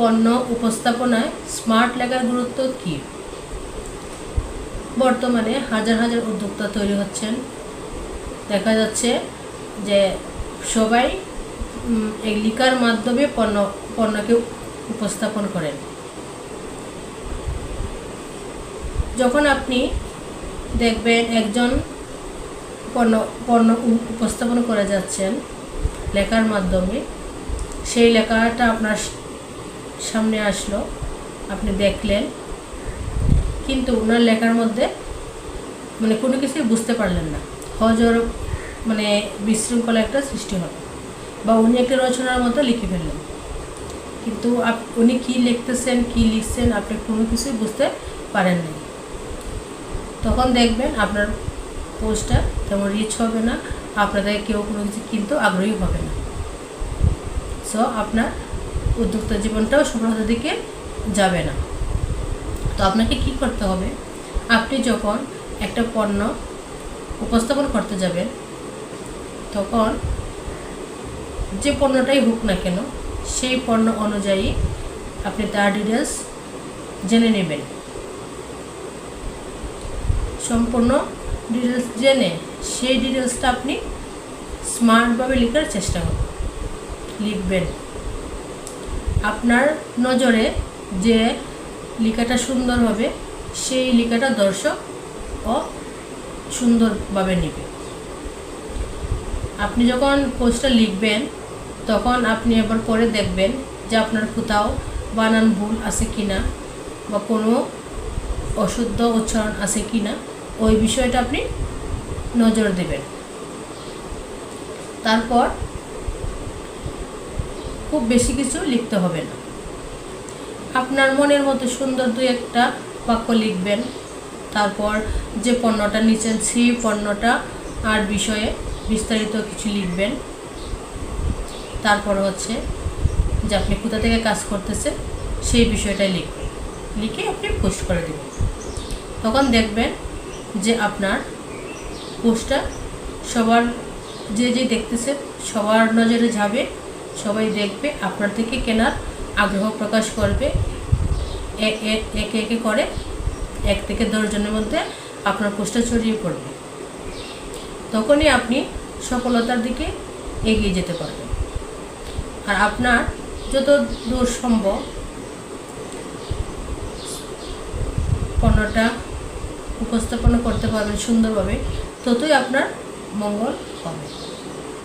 পণ্য উপস্থাপনায় স্মার্ট লেখার গুরুত্ব কী? বর্তমানে হাজার হাজার উদ্যোক্তা তৈরি হচ্ছেন। দেখা যাচ্ছে যে সবাই এই লেখার মাধ্যমে পণ্যকে উপস্থাপন করেন। যখন আপনি দেখবেন একজন পণ্য উপস্থাপন করে যাচ্ছেন লেখার মাধ্যমে, সেই লেখাটা আপনার সামনে আসলো, আপনি দেখলেন, কিন্তু ওনার লেখার মধ্যে কোনো কিছুই বুঝতে পারলেন না, হজর বিশৃঙ্খলা একটা সৃষ্টি হলো, বা উনি একটা রচনার মতো লিখে ফেললেন, কিন্তু উনি কী লিখতেছেন, কী লিখছেন আপনি কোনো কিছুই বুঝতে পারেন না। তখন দেখবেন আপনার পোস্টটা তেমন রিচ হবে না, আপনাদের কেউ কোনো কিছু কিন্তু আগ্রহী হবে না। সো আপনার উদ্যোক্তা জীবনটাও সফলতার দিকে যাবে না। তো আপনাকে কি করতে হবে, আপনি যখন একটা পণ্য উপস্থাপন করতে যাবেন, তখন যে পণ্যটাই হোক না কেন, সেই পণ্য অনুযায়ী আপনি তার ডিটেলস জেনে নেবেন। সম্পূর্ণ ডিটেলস জেনে সেই ডিটেলসটা আপনি স্মার্টভাবে লেখার চেষ্টা লিখবেন। আপনার নজরে যে লেখাটা সুন্দর হবে, সেই লেখাটা দর্শক ও সুন্দরভাবে নেবে। আপনি যখন পোস্টটা লিখবেন, তখন আপনি এবার পরে দেখবেন যে আপনার কোথাও বানান ভুল আছে কিনা, বা কোনো অশুদ্ধ উচ্চারণ আছে কিনা, ওই বিষয়টা আপনি নজর দেবেন। তারপর খুব বেশি কিছু লিখতে হবে না, আপনার মনের মতো সুন্দর দুই একটা বাক্য লিখবেন। তারপর যে পণ্যটা নিচ্ছেন সেই পণ্যটা আর বিষয়ে বিস্তারিত কিছু লিখবেন। তারপর যে আপনি কোথা থেকে কাজ করতেছেন সেই বিষয়টাই লিখবেন, লিখে আপনি পোস্ট করে দেবেন। তখন দেখবেন যে আপনার পোস্টটা সবার যে দেখতেছে সবার নজরে যাবে, সবাই দেখবে, আপনার থেকে কেনার আগ্রহ প্রকাশ করবে। একে একে করে 1 থেকে 10 জনের মধ্যে আপনার পোস্টটা ছড়িয়ে পড়বে। তখনই আপনি সফলতার দিকে এগিয়ে যেতে পারবেন। আর আপনার যত দূর সম্ভব পণ্যটা উপস্থাপনা করতে পারবেন সুন্দরভাবে, ততই আপনার মঙ্গল হবে।